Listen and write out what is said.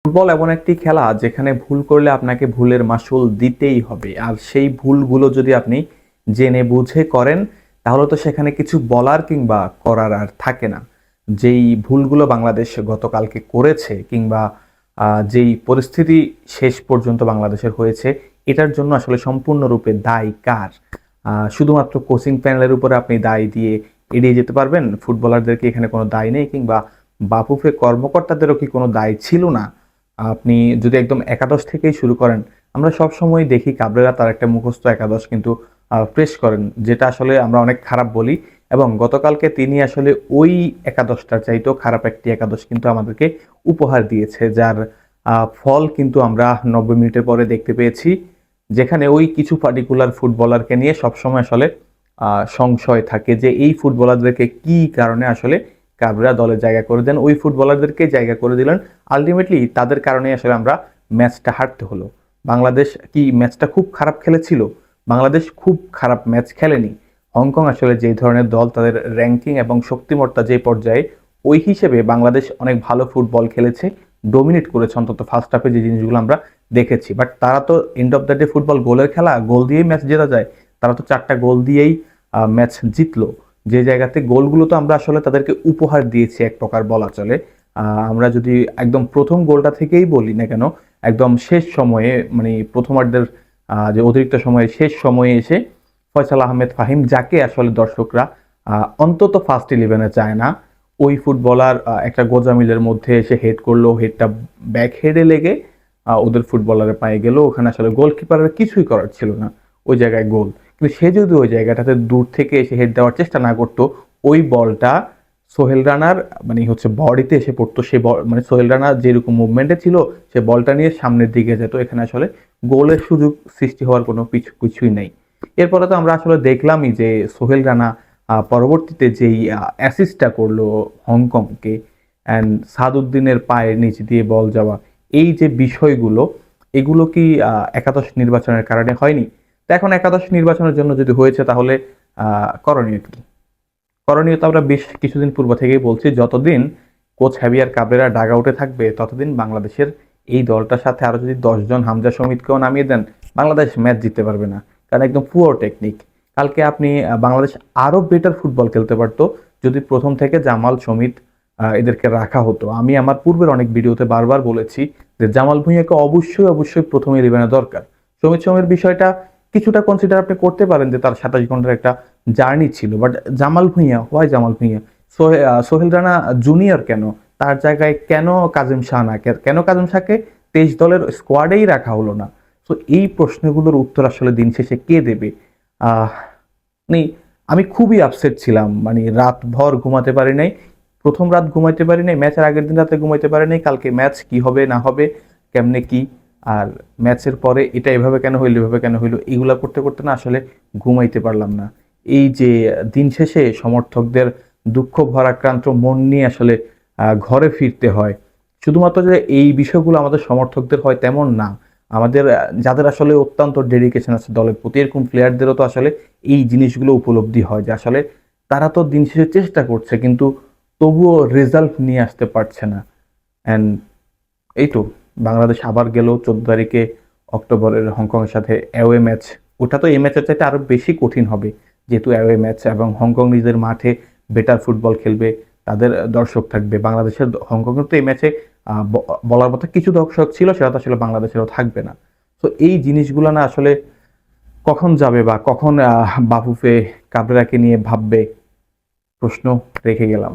Football এমন একটি খেলা যেখানে ভুল করলে আপনাকে ভুলের মাসুল দিতেই হবে। আর সেই ভুলগুলো যদি আপনি জেনে বুঝে করেন তাহলে তো সেখানে কিছু বলার কিংবা করার আর থাকে না। যেই ভুলগুলো বাংলাদেশ গতকালকে করেছে কিংবা যেই পরিস্থিতি শেষ পর্যন্ত বাংলাদেশের হয়েছে, এটার জন্য আসলে সম্পূর্ণরূপে দায় কার? শুধুমাত্র কোচিং প্যানেলের উপরে আপনি দায় দিয়ে এড়িয়ে যেতে পারবেন? ফুটবলারদেরকে এখানে কোনো দায় নেই কিংবা বাফুফে কর্মকর্তাদেরও কি কোনো দায় ছিল না? আপনি যদি একদম একাদশ থেকেই শুরু করেন, আমরা সবসময় দেখি কাবরেরা তার একটা মুখস্থ একাদশ কিন্তু পেশ করেন, যেটা আসলে আমরা অনেক খারাপ বলি। এবং গতকালকে তিনি আসলে ওই একাদশটার চাইতেও খারাপ একটি একাদশ কিন্তু আমাদেরকে উপহার দিয়েছে, যার ফল কিন্তু আমরা 90 মিনিটের পরে দেখতে পেয়েছি, যেখানে ওই কিছু পার্টিকুলার ফুটবলারকে নিয়ে সবসময় আসলে সংশয় থাকে যে এই ফুটবলারদেরকে কি কারণে আসলে কাবরেরা দলে জায়গা করে দেন, ওই ফুটবলারদেরকে জায়গা করে দিলেন। আলটিমেটলি তাদের কারণে আসলে আমরা ম্যাচটা হারতে হলো। বাংলাদেশ কি ম্যাচটা খুব খারাপ খেলেছিল? বাংলাদেশ খুব খারাপ ম্যাচ খেলেনি। হংকং আসলে যে ধরনের দল, তাদের র্যাঙ্কিং এবং শক্তিমত্তা যে পর্যায়ে, ওই হিসেবে বাংলাদেশ অনেক ভালো ফুটবল খেলেছে, ডোমিনেট করেছে অন্তত ফার্স্ট হাফে যে জিনিসগুলো আমরা দেখেছি। বাট তারা তো end of the day football গোলের খেলা, গোল দিয়েই ম্যাচ জেতা যায়। তারা তো 4টা গোল দিয়েই ম্যাচ জিতলো। যে জায়গাতে গোলগুলো তো আমরা আসলে তাদেরকে উপহার দিয়েছি এক প্রকার বলা চলে। আমরা যদি একদম প্রথম গোলটা থেকেই বলি না কেন, একদম শেষ সময়ে মানে প্রথমার্ধের যে অতিরিক্ত সময়ে শেষ সময়ে এসে ফয়সাল আহমেদ ফাহিম, যাকে আসলে দর্শকরা অন্তত ফার্স্ট ইলেভেনে চায় না, ওই ফুটবলার একটা গোজামিলের মধ্যে এসে হেড করলো, হেডটা ব্যাক হেডে লেগে ওদের ফুটবলারের পায়ে গেল। ওখানে আসলে গোলকিপারের কিছুই করার ছিল না, ওই জায়গায় গোল। কিন্তু সে যদি ওই জায়গাটাতে দূর থেকে এসে হেড দেওয়ার চেষ্টা না করতো, ওই বলটা সোহেল রানার মানে হচ্ছে বডিতে এসে পড়তো। সে মানে সোহেল রানা যেরকম মুভমেন্টে ছিল, সে বলটা নিয়ে সামনের দিকে যেত। এখানে আসলে গোলের সুযোগ সৃষ্টি হওয়ার কোনো কিছুই নেই। এরপরে তো আমরা আসলে দেখলামই যে সোহেল রানা পরবর্তীতে যেই অ্যাসিস্টটা করলো হংকংকে, অ্যান্ড সাদউদ্দিনের পায়ের নিচ দিয়ে বল যাওয়া, এই যে বিষয়গুলো, এগুলো কি একাদশ নির্বাচনের কারণে হয়নি? তো এখন একাদশ নির্বাচনের জন্য যদি হয়েছে, তাহলে করণীয় কি? করণীয় তো আমরা বেশ কিছুদিন পূর্ব থেকেই বলছি, যতদিন কোচ হ্যাভিয়ার কাবরেরা ডাগ আউটে থাকবে ততদিন বাংলাদেশের এই দলটার সাথে আরো যদি 10 জন হামজা সমিতকেও নামিয়ে দেন, বাংলাদেশ ম্যাচ জিততে পারবে না। কারণ একদম পুয়ার টেকনিক। কালকে আপনি বাংলাদেশ আরো বেটার ফুটবল খেলতে পারতো যদি প্রথম থেকে জামাল সমিত এদেরকে রাখা হতো। আমি আমার পূর্বের অনেক ভিডিওতে বারবার বলেছি যে জামাল ভুঁইয়াকে অবশ্যই অবশ্যই প্রথমে ইলেভেনে দরকার। সমিত সমীর বিষয়টা কিছুটা কনসিডার আপনি করতে পারেন যে তার 27 ঘন্টার একটা জার্নি ছিল, বাট জামাল ভুঁইয়া, হয় জামাল ভুঁইয়া, সোহেল রানা জুনিয়র কেন? তার জায়গায় কেন কাজিম শাহ না? কেন কাজিম শাহকে 23 দলের স্কোয়াডেই রাখা হলো না? তো এই প্রশ্নগুলোর উত্তর আসলে দিন শেষে কে দেবে? আহ মানে আমি খুবই আপসেট ছিলাম, মানে রাতভর ঘুমাতে পারি নাই। প্রথম রাত ঘুমাইতে পারি নাই, ম্যাচের আগের দিন রাতে ঘুমাইতে পারি নাই, কালকে ম্যাচ কি হবে না হবে, কেমনে কি, আর ম্যাচের পরে এটা এভাবে কেন হইলো এভাবে কেন হইলো, এগুলা করতে করতে না আসলে ঘুমাইতে পারলাম না। এই যে দিন শেষে সমর্থকদের দুঃখ ভরাক্রান্ত মন নিয়ে আসলে ঘরে ফিরতে হয়। শুধুমাত্র যে এই বিষয়গুলো আমাদের সমর্থকদের হয় তেমন না, আমাদের যাদের আসলে অত্যন্ত ডেডিকেশন আছে দলের প্রতি, এরকম প্লেয়ারদেরও তো আসলে এই জিনিসগুলো উপলব্ধি হয় যে আসলে তারা তো দিন শেষে চেষ্টা করছে, কিন্তু তবুও রেজাল্ট নিয়ে আসতে পারছে না। অ্যান্ড এই তো বাংলাদেশ আবার গেল 14 তারিখে অক্টোবরের হংকংয়ের সাথে অ্যাওয়ে ম্যাচ। ওটা তো এই ম্যাচের চাইতে আরো বেশি কঠিন হবে, যেহেতু অ্যাওয়ে ম্যাচ এবং হংকং নিজের মাঠে বেটার ফুটবল খেলবে, তাদের দর্শক থাকবে। বাংলাদেশের হংকংয়ের তো এই ম্যাচে বলার মতো কিছু দর্শক ছিল, সেটা তো আসলে বাংলাদেশেরও থাকবে না। তো এই জিনিসগুলো না আসলে কখন যাবে বা কখন বাফুফে কাবরেরাকে নিয়ে ভাববে, প্রশ্ন রেখে গেলাম।